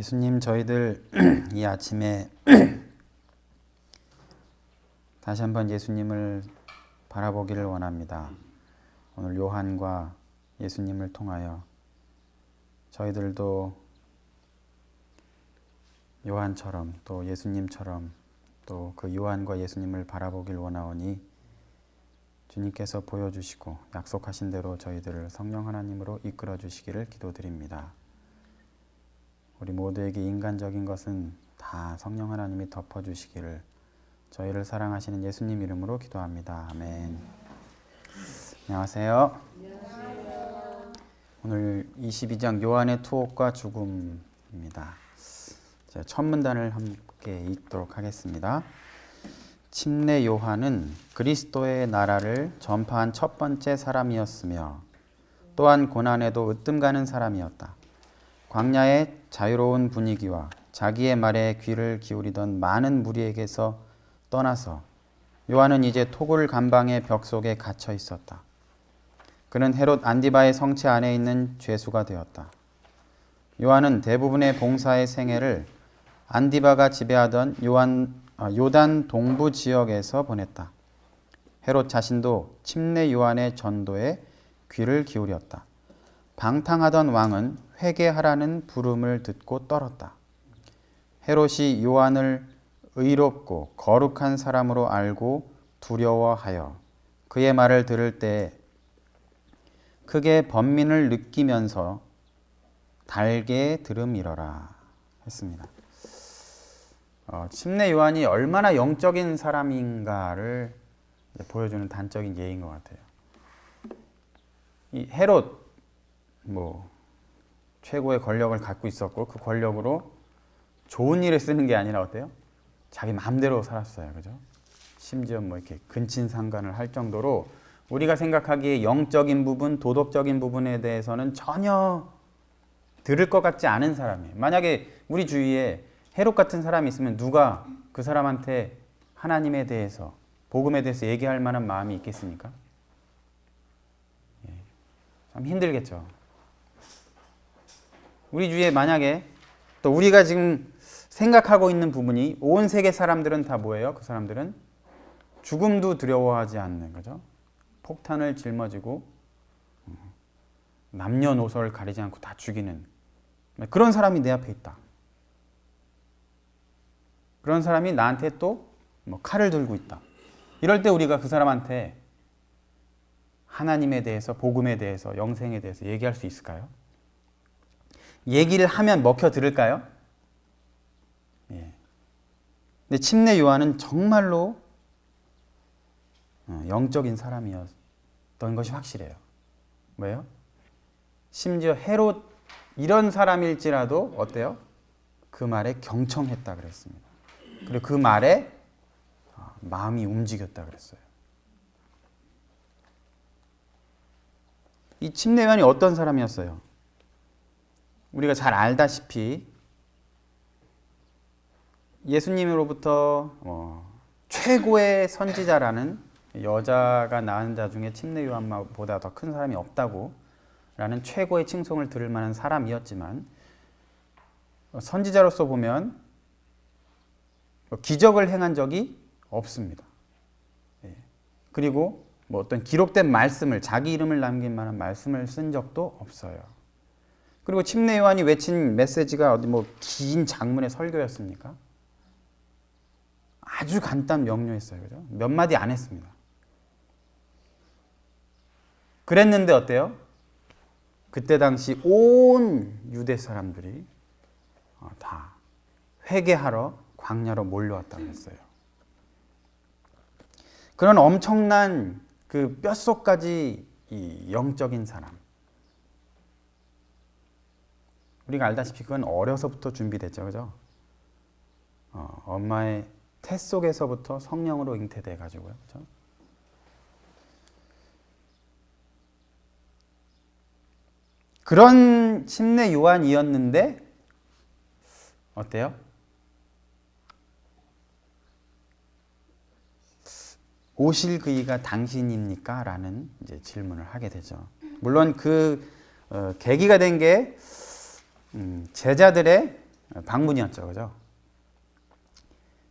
예수님, 저희들 이 아침에 다시 한번 예수님을 바라보기를 원합니다. 오늘 요한과 예수님을 통하여 저희들도 요한처럼 또 예수님처럼 또 그 요한과 예수님을 바라보길 원하오니 주님께서 보여주시고 약속하신 대로 저희들을 성령 하나님으로 이끌어 주시기를 기도드립니다. 우리 모두에게 인간적인 것은 다 성령 하나님이 덮어주시기를 저희를 사랑하시는 예수님 이름으로 기도합니다. 아멘. 안녕하세요. 오늘 22장 요한의 투옥과 죽음입니다. 자, 첫 문단을 함께 읽도록 하겠습니다. 침례 요한은 그리스도의 나라를 전파한 첫 번째 사람이었으며 또한 고난에도 으뜸가는 사람이었다. 광야의 자유로운 분위기와 자기의 말에 귀를 기울이던 많은 무리에게서 떠나서 요한은 이제 토굴 감방의 벽 속에 갇혀 있었다. 그는 헤롯 안디바의 성체 안에 있는 죄수가 되었다. 요한은 대부분의 봉사의 생애를 안디바가 지배하던 요단 동부 지역에서 보냈다. 헤롯 자신도 침례 요한의 전도에 귀를 기울였다. 방탕하던 왕은 회개하라는 부름을 듣고 떨었다. 헤롯이 요한을 의롭고 거룩한 사람으로 알고 두려워하여 그의 말을 들을 때 크게 번민을 느끼면서 달게 들음이러라 했습니다. 침례 요한이 얼마나 영적인 사람인가를 보여주는 단적인 예인 것 같아요. 이 헤롯 최고의 권력을 갖고 있었고 그 권력으로 좋은 일에 쓰는 게 아니라 어때요? 자기 마음대로 살았어요. 그죠? 심지어 이렇게 근친상간을 할 정도로 우리가 생각하기에 영적인 부분, 도덕적인 부분에 대해서는 전혀 들을 것 같지 않은 사람이에요. 만약에 우리 주위에 헤롯 같은 사람이 있으면 누가 그 사람한테 하나님에 대해서, 복음에 대해서 얘기할 만한 마음이 있겠습니까? 참 힘들겠죠. 우리 주위에 만약에 또 우리가 지금 생각하고 있는 부분이 온 세계 사람들은 다 뭐예요? 그 사람들은 죽음도 두려워하지 않는 거죠. 폭탄을 짊어지고 남녀노소를 가리지 않고 다 죽이는 그런 사람이 내 앞에 있다. 그런 사람이 나한테 또 칼을 들고 있다. 이럴 때 우리가 그 사람한테 하나님에 대해서, 복음에 대해서, 영생에 대해서 얘기할 수 있을까요? 얘기를 하면 먹혀 들을까요? 예. 근데 침례 요한은 정말로 영적인 사람이었던 것이 확실해요. 뭐예요? 심지어 헤롯 이런 사람일지라도 어때요? 그 말에 경청했다 그랬습니다. 그리고 그 말에 마음이 움직였다 그랬어요. 이 침례 요한이 어떤 사람이었어요? 우리가 잘 알다시피 예수님으로부터 최고의 선지자라는 여자가 낳은 자 중에 침례 요한보다 더 큰 사람이 없다고 라는 최고의 칭송을 들을 만한 사람이었지만 선지자로서 보면 기적을 행한 적이 없습니다. 그리고 어떤 기록된 말씀을, 자기 이름을 남긴 만한 말씀을 쓴 적도 없어요. 그리고 침례 요한이 외친 메시지가 어디 긴 장문의 설교였습니까? 아주 간단 명료했어요. 그죠? 몇 마디 안 했습니다. 그랬는데 어때요? 그때 당시 온 유대 사람들이 다 회개하러 광야로 몰려왔다고 했어요. 그런 엄청난 그 뼛속까지 이 영적인 사람. 우리가 알다시피 그건 어려서부터 준비됐죠. 그죠? 엄마의 태 속에서부터 성령으로 잉태돼 가지고요. 그죠? 그런 침례 요한이었는데 어때요? 오실 그이가 당신입니까? 라는 이제 질문을 하게 되죠. 물론 그 계기가 된 게 제자들의 방문이었죠, 그죠?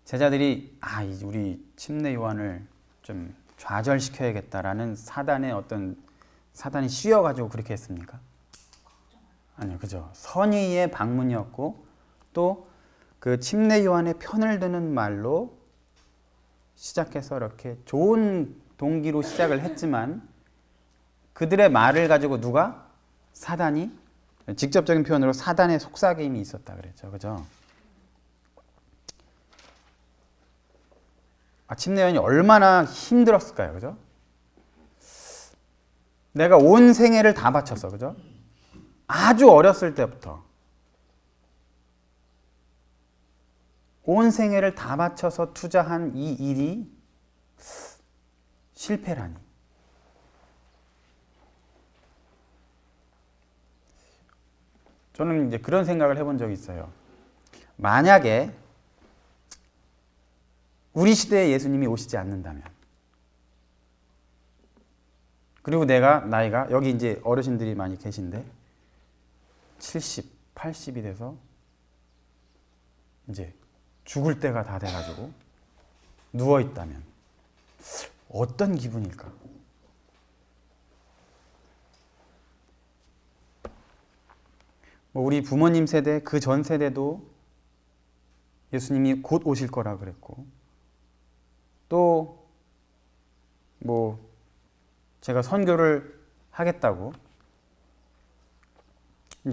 제자들이 우리 침례 요한을 좀 좌절시켜야겠다라는 사단이 씌워가지고 그렇게 했습니까? 아니요, 그죠? 선의의 방문이었고 또 그 침례 요한의 편을 드는 말로 시작해서 이렇게 좋은 동기로 시작을 했지만 그들의 말을 가지고 사단이 직접적인 표현으로 사단의 속삭임이 있었다 그랬죠, 그죠? 침례 요한이 얼마나 힘들었을까요, 그죠? 내가 온 생애를 다 바쳤어, 그죠? 아주 어렸을 때부터 온 생애를 다 바쳐서 투자한 이 일이 실패라니. 저는 이제 그런 생각을 해본 적이 있어요. 만약에 우리 시대에 예수님이 오시지 않는다면, 그리고 나이가 여기 이제 어르신들이 많이 계신데 70, 80이 돼서 이제 죽을 때가 다 돼가지고 누워 있다면 어떤 기분일까? 우리 부모님 세대, 그 전 세대도 예수님이 곧 오실 거라 그랬고, 또 제가 선교를 하겠다고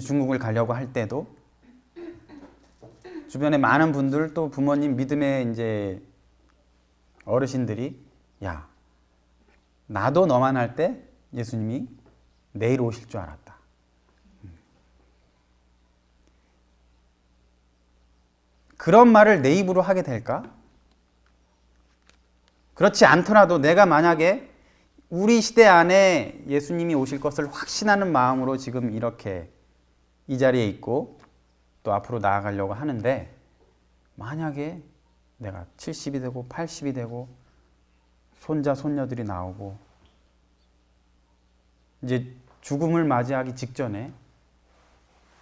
중국을 가려고 할 때도 주변에 많은 분들, 또 부모님 믿음의 이제 어르신들이 야, 나도 너만 할 때 예수님이 내일 오실 줄 알았다. 그런 말을 내 입으로 하게 될까? 그렇지 않더라도 내가 만약에 우리 시대 안에 예수님이 오실 것을 확신하는 마음으로 지금 이렇게 이 자리에 있고 또 앞으로 나아가려고 하는데, 만약에 내가 70이 되고 80이 되고 손자 손녀들이 나오고 이제 죽음을 맞이하기 직전에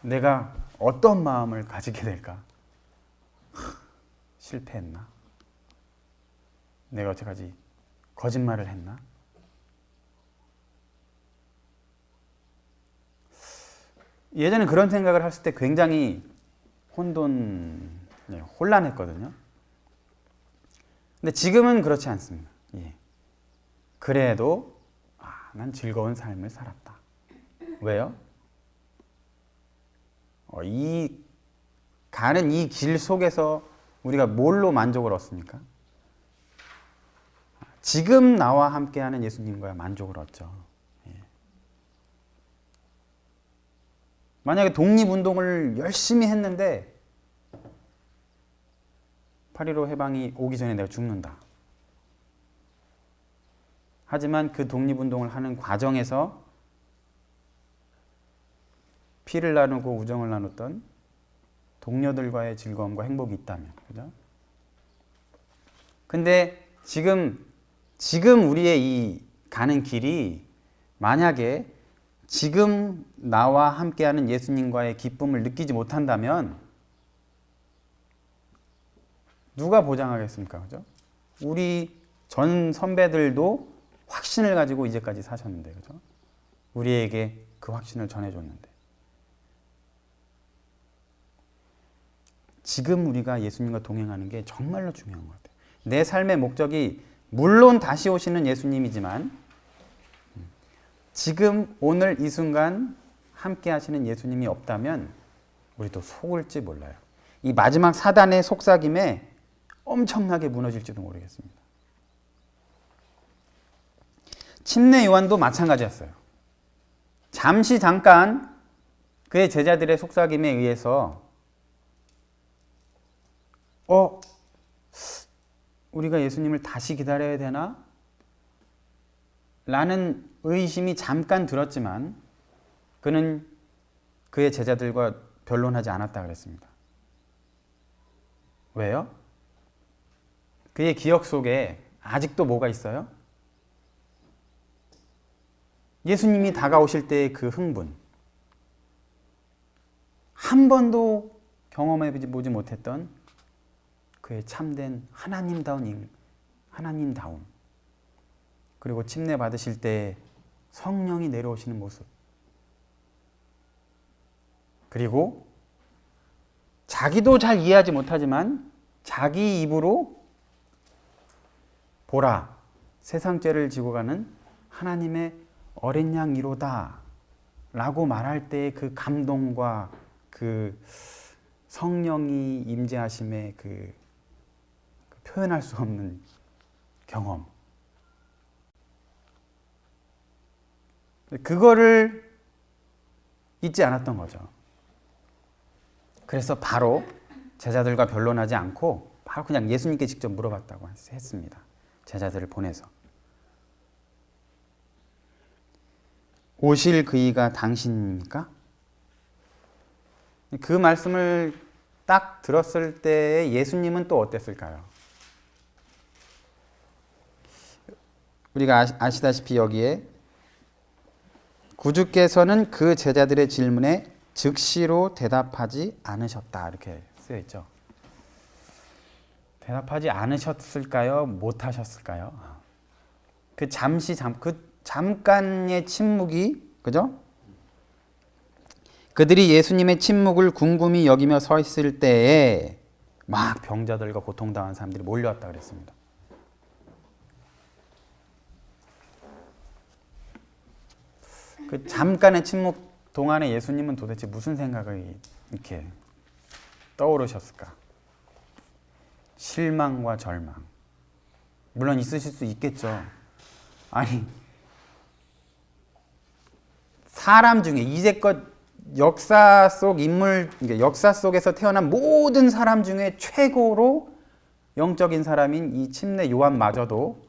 내가 어떤 마음을 가지게 될까? 실패했나? 내가 여태까지 거짓말을 했나? 예전에 그런 생각을 했을 때 굉장히 혼란했거든요. 근데 지금은 그렇지 않습니다. 그래도 난 즐거운 삶을 살았다. 왜요? 가는 이 길 속에서 우리가 뭘로 만족을 얻습니까? 지금 나와 함께하는 예수님과의 만족을 얻죠. 만약에 독립운동을 열심히 했는데 8.15 해방이 오기 전에 내가 죽는다. 하지만 그 독립운동을 하는 과정에서 피를 나누고 우정을 나눴던 동료들과의 즐거움과 행복이 있다면, 그죠? 근데 지금 우리의 이 가는 길이 만약에 지금 나와 함께하는 예수님과의 기쁨을 느끼지 못한다면 누가 보장하겠습니까? 그죠? 우리 전 선배들도 확신을 가지고 이제까지 사셨는데, 그죠? 우리에게 그 확신을 전해줬는데, 지금 우리가 예수님과 동행하는 게 정말로 중요한 것 같아요. 내 삶의 목적이 물론 다시 오시는 예수님이지만 지금 오늘 이 순간 함께 하시는 예수님이 없다면 우리도 속을지 몰라요. 이 마지막 사단의 속삭임에 엄청나게 무너질지도 모르겠습니다. 침례 요한도 마찬가지였어요. 잠깐 그의 제자들의 속삭임에 의해서 우리가 예수님을 다시 기다려야 되나? 라는 의심이 잠깐 들었지만 그는 그의 제자들과 변론하지 않았다 그랬습니다. 왜요? 그의 기억 속에 아직도 뭐가 있어요? 예수님이 다가오실 때의 그 흥분. 한 번도 경험해보지 못했던 그의 참된 하나님다움, 그리고 침례 받으실 때 성령이 내려오시는 모습, 그리고 자기도 잘 이해하지 못하지만 자기 입으로 보라, 세상 죄를 지고 가는 하나님의 어린 양이로다 라고 말할 때의 그 감동과 그 성령이 임재하심의 그 표현할 수 없는 경험, 그거를 잊지 않았던 거죠. 그래서 바로 제자들과 변론하지 않고 바로 그냥 예수님께 직접 물어봤다고 했습니다. 제자들을 보내서. 오실 그이가 당신입니까? 그 말씀을 딱 들었을 때 예수님은 또 어땠을까요? 우리가 아시다시피 여기에 구주께서는 그 제자들의 질문에 즉시로 대답하지 않으셨다 이렇게 쓰여 있죠. 대답하지 않으셨을까요? 못하셨을까요? 그 잠깐의 침묵이, 그죠? 그들이 예수님의 침묵을 궁금히 여기며 서 있을 때에 막 병자들과 고통당한 사람들이 몰려왔다 그랬습니다. 그 잠깐의 침묵 동안에 예수님은 도대체 무슨 생각을 이렇게 떠오르셨을까? 실망과 절망. 물론 있으실 수 있겠죠. 아니, 사람 중에 이제껏 역사 속 인물, 역사 속에서 태어난 모든 사람 중에 최고로 영적인 사람인 이 침례 요한마저도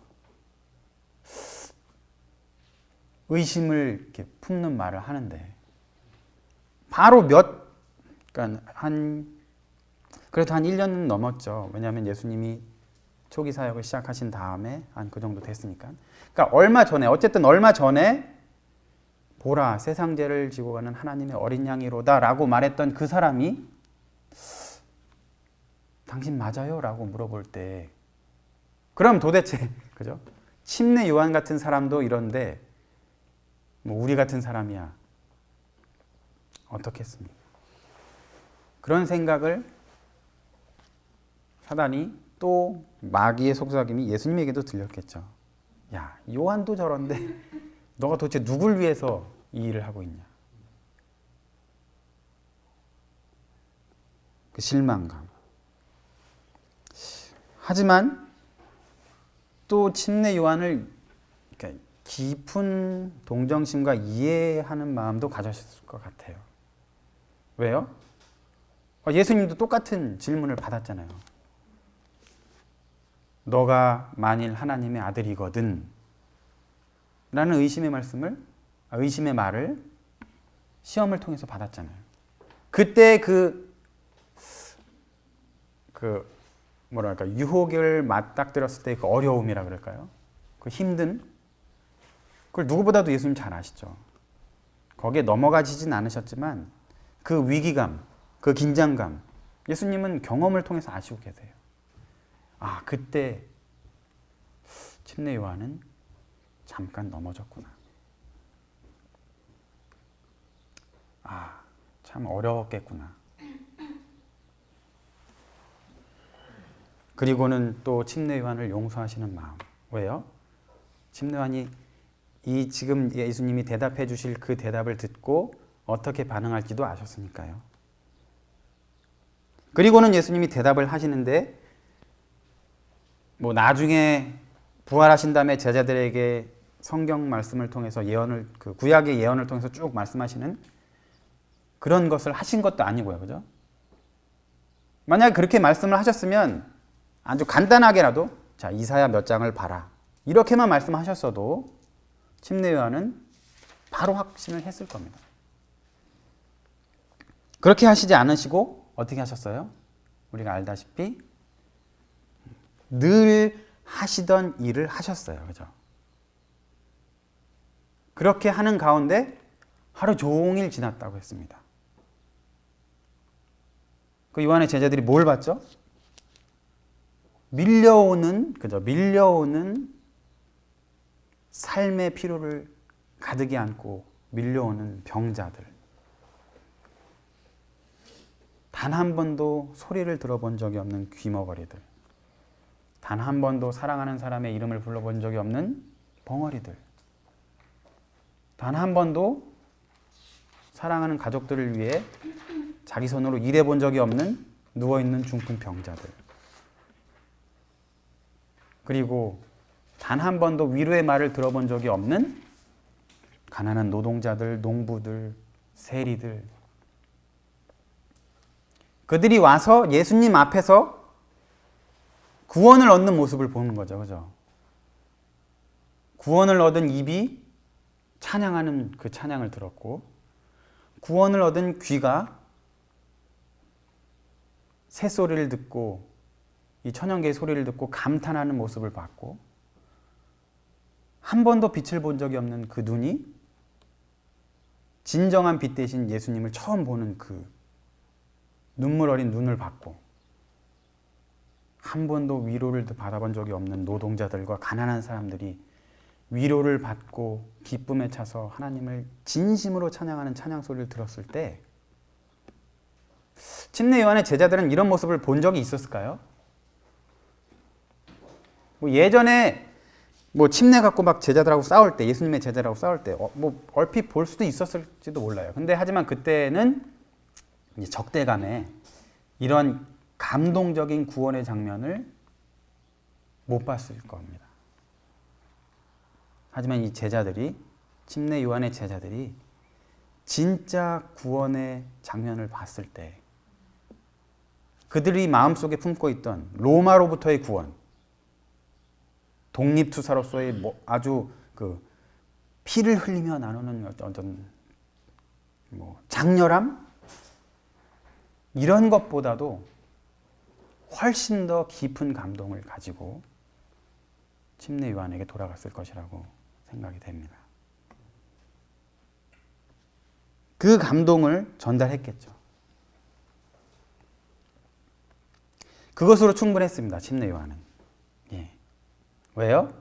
의심을 이렇게 품는 말을 하는데, 바로 그러니까 그래도 한 1년 넘었죠. 왜냐하면 예수님이 초기 사역을 시작하신 다음에 한 그 정도 됐으니까. 그러니까 얼마 전에 보라, 세상 죄를 지고 가는 하나님의 어린 양이로다 라고 말했던 그 사람이 당신 맞아요? 라고 물어볼 때, 그럼 도대체, 그죠? 침례 요한 같은 사람도 이런데 뭐 우리 같은 사람이야 어떻겠습니까? 그런 생각을 사단이, 또 마귀의 속삭임이 예수님에게도 들렸겠죠. 야, 요한도 저런데 너가 도대체 누굴 위해서 이 일을 하고 있냐? 그 실망감. 하지만 또 침례 요한을 깊은 동정심과 이해하는 마음도 가졌을 것 같아요. 왜요? 예수님도 똑같은 질문을 받았잖아요. 너가 만일 하나님의 아들이거든 라는 의심의 말을 시험을 통해서 받았잖아요. 그때 유혹을 맞닥뜨렸을 때 그 어려움이라 그럴까요? 그 힘든, 그걸 누구보다도 예수님 잘 아시죠. 거기에 넘어가지진 않으셨지만 그 위기감, 그 긴장감, 예수님은 경험을 통해서 아시고 계세요. 아, 그때 침례 요한은 잠깐 넘어졌구나. 아, 참 어려웠겠구나. 그리고는 또 침례 요한을 용서하시는 마음. 왜요? 침례 요한이 지금 예수님이 대답해 주실 그 대답을 듣고 어떻게 반응할지도 아셨으니까요. 그리고는 예수님이 대답을 하시는데, 뭐 나중에 부활하신 다음에 제자들에게 성경 말씀을 통해서 구약의 예언을 통해서 쭉 말씀하시는 그런 것을 하신 것도 아니고요. 그죠? 만약에 그렇게 말씀을 하셨으면 아주 간단하게라도 자, 이사야 몇 장을 봐라. 이렇게만 말씀하셨어도 침례 요한은 바로 확신을 했을 겁니다. 그렇게 하시지 않으시고 어떻게 하셨어요? 우리가 알다시피 늘 하시던 일을 하셨어요. 그죠? 그렇게 하는 가운데 하루 종일 지났다고 했습니다. 그 요한의 제자들이 뭘 봤죠? 밀려오는 삶의 피로를 가득히 안고 밀려오는 병자들. 단 한 번도 소리를 들어본 적이 없는 귀머거리들. 단 한 번도 사랑하는 사람의 이름을 불러본 적이 없는 벙어리들. 단 한 번도 사랑하는 가족들을 위해 자기 손으로 일해본 적이 없는 누워있는 중풍 병자들. 그리고 단 한 번도 위로의 말을 들어본 적이 없는 가난한 노동자들, 농부들, 세리들. 그들이 와서 예수님 앞에서 구원을 얻는 모습을 보는 거죠. 그죠? 구원을 얻은 입이 찬양하는 그 찬양을 들었고, 구원을 얻은 귀가 새소리를 듣고 이 천연계의 소리를 듣고 감탄하는 모습을 봤고, 한 번도 빛을 본 적이 없는 그 눈이 진정한 빛 대신 예수님을 처음 보는 그 눈물 어린 눈을 봤고, 한 번도 위로를 받아본 적이 없는 노동자들과 가난한 사람들이 위로를 받고 기쁨에 차서 하나님을 진심으로 찬양하는 찬양 소리를 들었을 때, 침례 요한의 제자들은 이런 모습을 본 적이 있었을까요? 예전에 침례 갖고 막 제자들하고 싸울 때, 예수님의 제자들하고 싸울 때 얼핏 볼 수도 있었을지도 몰라요. 근데 하지만 그때는 이제 적대감에 이런 감동적인 구원의 장면을 못 봤을 겁니다. 하지만 이 제자들이, 침례 요한의 제자들이 진짜 구원의 장면을 봤을 때, 그들이 마음속에 품고 있던 로마로부터의 구원, 독립투사로서의 아주 피를 흘리며 나누는 어떤 장렬함, 이런 것보다도 훨씬 더 깊은 감동을 가지고 침례 요한에게 돌아갔을 것이라고 생각이 됩니다. 그 감동을 전달했겠죠. 그것으로 충분했습니다. 침례 요한은. 왜요?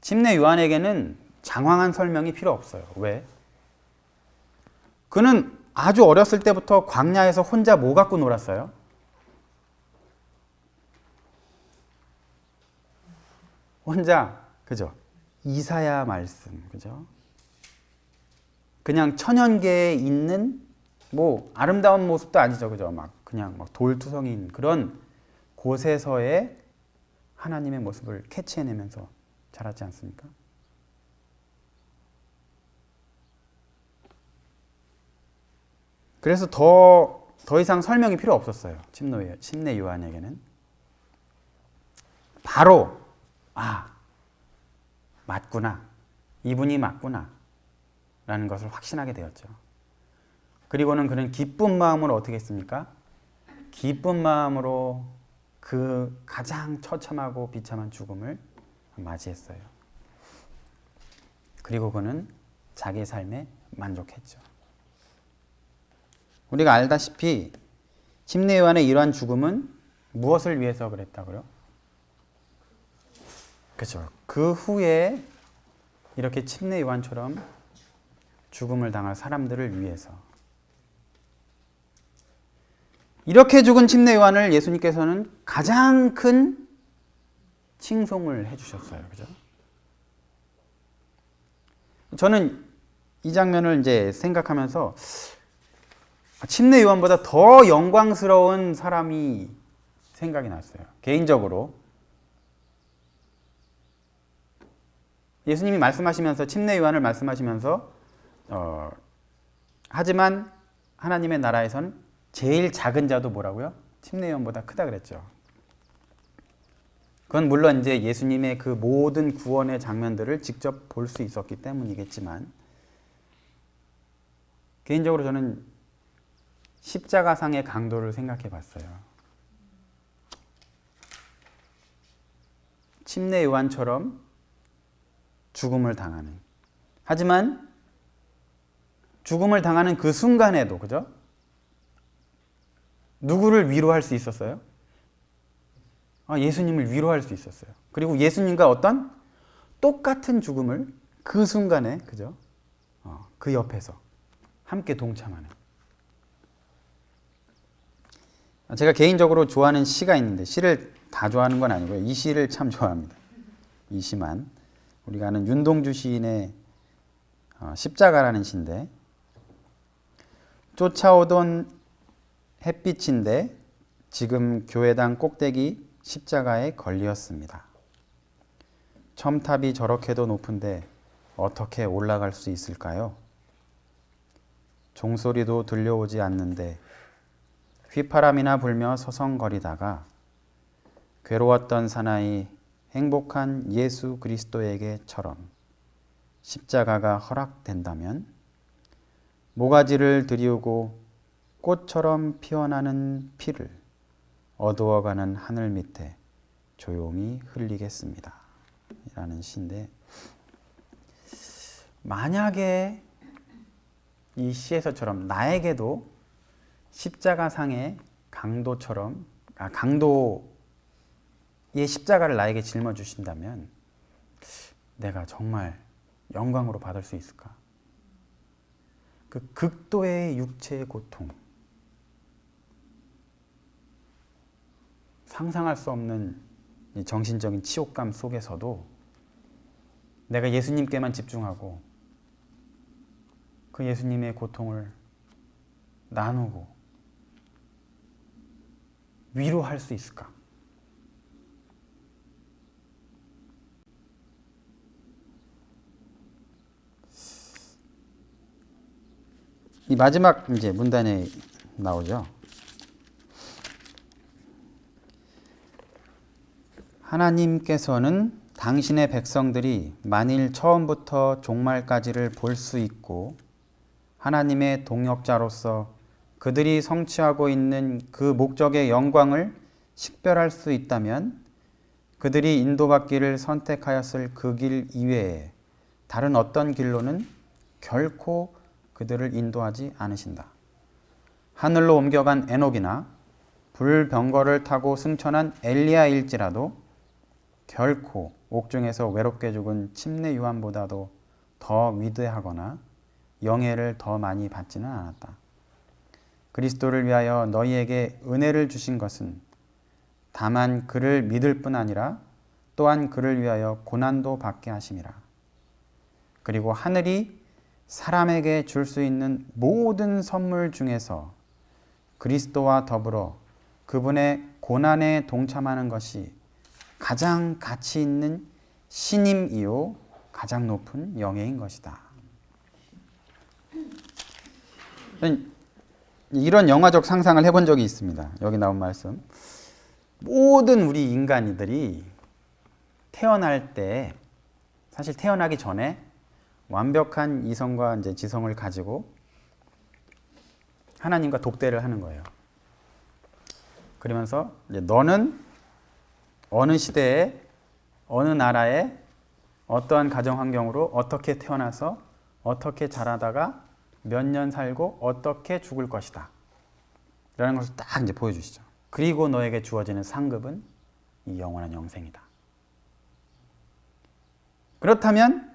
침례 요한에게는 장황한 설명이 필요 없어요. 왜? 그는 아주 어렸을 때부터 광야에서 혼자 뭐 갖고 놀았어요? 혼자, 그죠? 이사야 말씀, 그죠? 그냥 천연계에 있는 아름다운 모습도 아니죠, 그죠? 그냥 돌투성인 그런 곳에서의 하나님의 모습을 캐치해내면서 자랐지 않습니까? 그래서 더 이상 설명이 필요 없었어요. 침례 요한에게는. 바로 맞구나. 이분이 맞구나. 라는 것을 확신하게 되었죠. 그리고는 그는 기쁜 마음으로 어떻게 했습니까? 기쁜 마음으로 그 가장 처참하고 비참한 죽음을 맞이했어요. 그리고 그는 자기의 삶에 만족했죠. 우리가 알다시피 침례 요한의 이러한 죽음은 무엇을 위해서 그랬다고요? 그렇죠. 그 후에 이렇게 침례 요한처럼 죽음을 당할 사람들을 위해서. 이렇게 죽은 침례 요한을 예수님께서는 가장 큰 칭송을 해주셨어요. 그죠? 저는 이 장면을 이제 생각하면서 침례 요한보다 더 영광스러운 사람이 생각이 났어요. 개인적으로. 예수님이 말씀하시면서, 침례 요한을 말씀하시면서 하지만 하나님의 나라에선 제일 작은 자도 뭐라고요? 침례 요한보다 크다 그랬죠. 그건 물론 이제 예수님의 그 모든 구원의 장면들을 직접 볼 수 있었기 때문이겠지만, 개인적으로 저는 십자가상의 강도를 생각해 봤어요. 침례 요한처럼 죽음을 당하는. 하지만 죽음을 당하는 그 순간에도, 그죠? 누구를 위로할 수 있었어요? 예수님을 위로할 수 있었어요. 그리고 예수님과 어떤 똑같은 죽음을 그 순간에, 그죠? 그 옆에서 함께 동참하는. 제가 개인적으로 좋아하는 시가 있는데, 시를 다 좋아하는 건 아니고요. 이 시를 참 좋아합니다. 이 시만. 우리가 아는 윤동주 시인의 십자가라는 시인데, 쫓아오던 햇빛인데 지금 교회당 꼭대기 십자가에 걸렸습니다. 첨탑이 저렇게도 높은데 어떻게 올라갈 수 있을까요? 종소리도 들려오지 않는데 휘파람이나 불며 서성거리다가 괴로웠던 사나이 행복한 예수 그리스도에게처럼 십자가가 허락된다면 모가지를 들이우고 꽃처럼 피어나는 피를 어두워가는 하늘 밑에 조용히 흘리겠습니다. 라는 시인데, 만약에 이 시에서처럼 나에게도 십자가상의 강도처럼, 강도의 십자가를 나에게 짊어주신다면 내가 정말 영광으로 받을 수 있을까? 그 극도의 육체의 고통, 상상할 수 없는 이 정신적인 치욕감 속에서도 내가 예수님께만 집중하고 그 예수님의 고통을 나누고 위로할 수 있을까? 이 마지막 이제 문단에 나오죠. 하나님께서는 당신의 백성들이 만일 처음부터 종말까지를 볼 수 있고 하나님의 동역자로서 그들이 성취하고 있는 그 목적의 영광을 식별할 수 있다면 그들이 인도받기를 선택하였을 그 길 이외에 다른 어떤 길로는 결코 그들을 인도하지 않으신다. 하늘로 옮겨간 에녹이나 불병거를 타고 승천한 엘리야일지라도 결코 옥중에서 외롭게 죽은 침례 요한보다도 더 위대하거나 영예를 더 많이 받지는 않았다. 그리스도를 위하여 너희에게 은혜를 주신 것은 다만 그를 믿을 뿐 아니라 또한 그를 위하여 고난도 받게 하심이라. 그리고 하늘이 사람에게 줄 수 있는 모든 선물 중에서 그리스도와 더불어 그분의 고난에 동참하는 것이 가장 가치 있는 신임이요 가장 높은 영예인 것이다. 이런 영화적 상상을 해본 적이 있습니다. 여기 나온 말씀. 모든 우리 인간이들이 태어날 때, 사실 태어나기 전에 완벽한 이성과 이제 지성을 가지고 하나님과 독대를 하는 거예요. 그러면서 이제 너는 어느 시대에 어느 나라에 어떠한 가정 환경으로 어떻게 태어나서 어떻게 자라다가 몇 년 살고 어떻게 죽을 것이다. 라는 것을 딱 이제 보여주시죠. 그리고 너에게 주어지는 상급은 이 영원한 영생이다. 그렇다면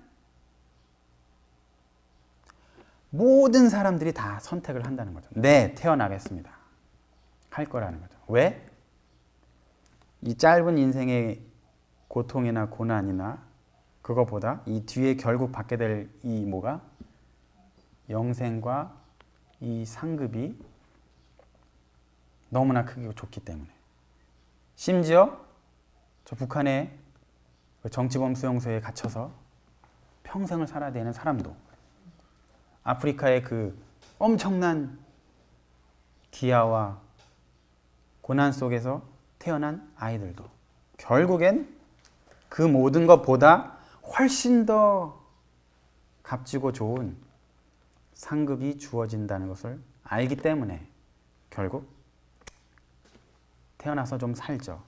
모든 사람들이 다 선택을 한다는 거죠. 네, 태어나겠습니다. 할 거라는 거죠. 왜? 이 짧은 인생의 고통이나 고난이나 그거보다 이 뒤에 결국 받게 될 이 뭐가? 영생과 이 상급이 너무나 크고 좋기 때문에. 심지어 저 북한의 정치범 수용소에 갇혀서 평생을 살아야 되는 사람도, 아프리카의 그 엄청난 기아와 고난 속에서 태어난 아이들도 결국엔 그 모든 것보다 훨씬 더 값지고 좋은 상급이 주어진다는 것을 알기 때문에 결국 태어나서 좀 살죠.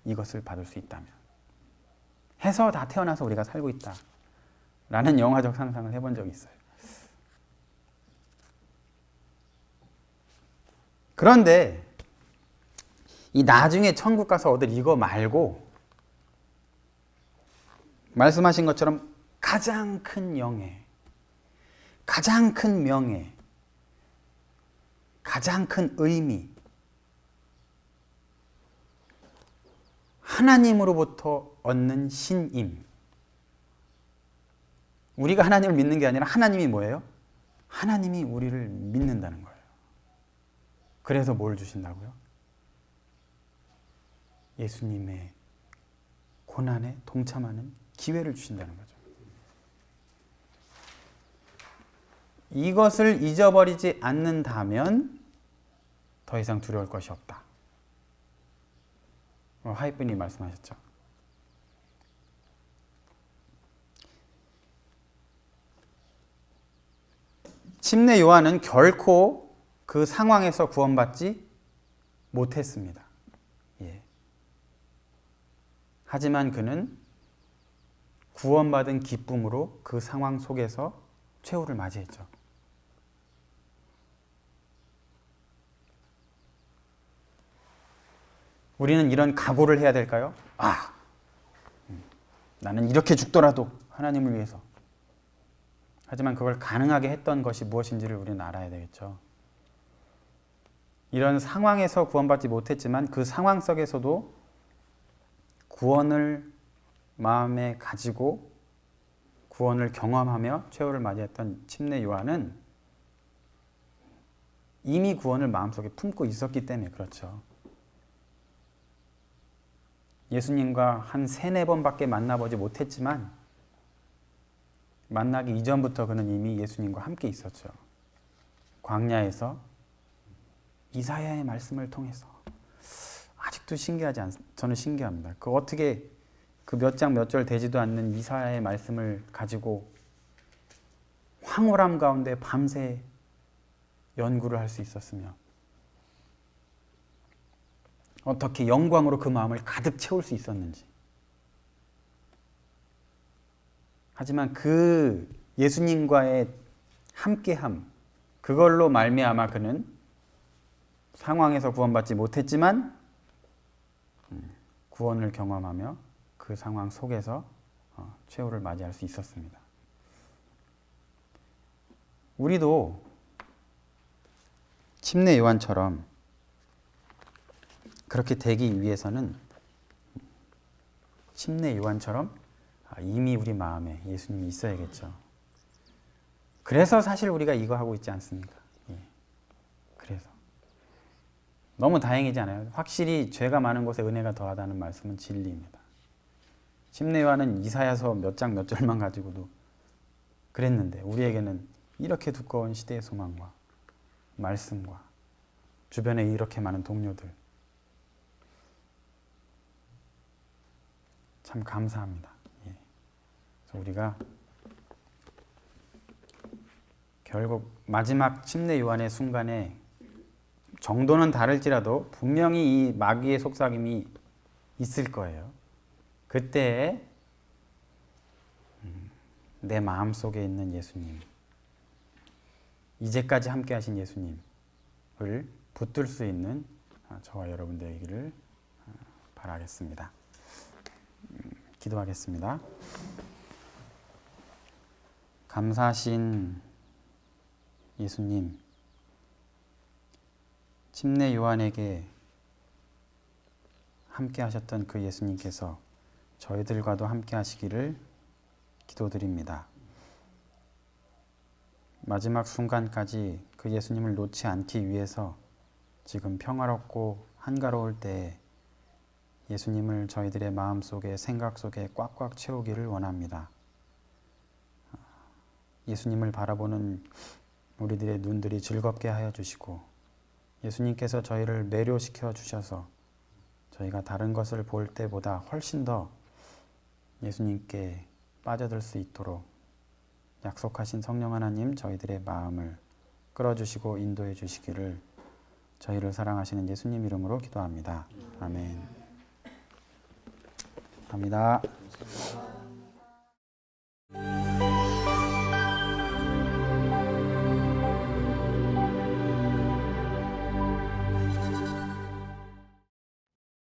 이것을 받을 수 있다면. 해서 다 태어나서 우리가 살고 있다. 라는 영화적 상상을 해본 적이 있어요. 그런데 이 나중에 천국 가서 얻을 이거 말고 말씀하신 것처럼 가장 큰 영예, 가장 큰 명예, 가장 큰 의미, 하나님으로부터 얻는 신임. 우리가 하나님을 믿는 게 아니라 하나님이 뭐예요? 하나님이 우리를 믿는다는 거예요. 그래서 뭘 주신다고요? 예수님의 고난에 동참하는 기회를 주신다는 거죠. 이것을 잊어버리지 않는다면 더 이상 두려울 것이 없다. 하이픈이 말씀하셨죠. 침례 요한은 결코 그 상황에서 구원받지 못했습니다. 예. 하지만 그는 구원받은 기쁨으로 그 상황 속에서 최후를 맞이했죠. 우리는 이런 각오를 해야 될까요? 나는 이렇게 죽더라도 하나님을 위해서. 하지만 그걸 가능하게 했던 것이 무엇인지를 우리는 알아야 되겠죠. 이런 상황에서 구원받지 못했지만 그 상황 속에서도 구원을 마음에 가지고 구원을 경험하며 최후를 맞이했던 침례 요한은 이미 구원을 마음속에 품고 있었기 때문에 그렇죠. 예수님과 한 3-4번밖에 만나보지 못했지만 만나기 이전부터 그는 이미 예수님과 함께 있었죠. 광야에서 이사야의 말씀을 통해서. 아직도 저는 신기합니다. 그 어떻게 그 몇 장 몇 절 되지도 않는 이사야의 말씀을 가지고 황홀함 가운데 밤새 연구를 할 수 있었으며 어떻게 영광으로 그 마음을 가득 채울 수 있었는지. 하지만 그 예수님과의 함께함, 그걸로 말미암아 그는 상황에서 구원받지 못했지만 구원을 경험하며 그 상황 속에서 최후를 맞이할 수 있었습니다. 우리도 침례 요한처럼 그렇게 되기 위해서는 침례 요한처럼 이미 우리 마음에 예수님이 있어야겠죠. 그래서 사실 우리가 이거 하고 있지 않습니까? 예. 그래서 너무 다행이지 않아요? 확실히 죄가 많은 곳에 은혜가 더하다는 말씀은 진리입니다. 침례 요한은 이사야서 몇 장 몇 절만 가지고도 그랬는데 우리에게는 이렇게 두꺼운 시대의 소망과 말씀과 주변에 이렇게 많은 동료들, 참 감사합니다. 예. 그래서 우리가 결국 마지막 침례 요한의 순간에 정도는 다를지라도 분명히 이 마귀의 속삭임이 있을 거예요. 그때 내 마음속에 있는 예수님, 이제까지 함께 하신 예수님을 붙들 수 있는 저와 여러분 되기를 바라겠습니다. 기도하겠습니다. 감사하신 예수님, 침례 요한에게 함께 하셨던 그 예수님께서 저희들과도 함께 하시기를 기도드립니다. 마지막 순간까지 그 예수님을 놓지 않기 위해서 지금 평화롭고 한가로울 때에 예수님을 저희들의 마음속에, 생각 속에 꽉꽉 채우기를 원합니다. 예수님을 바라보는 우리들의 눈들이 즐겁게 하여 주시고 예수님께서 저희를 매료시켜 주셔서 저희가 다른 것을 볼 때보다 훨씬 더 예수님께 빠져들 수 있도록 약속하신 성령 하나님 저희들의 마음을 끌어주시고 인도해 주시기를 저희를 사랑하시는 예수님 이름으로 기도합니다. 아멘. 감사합니다.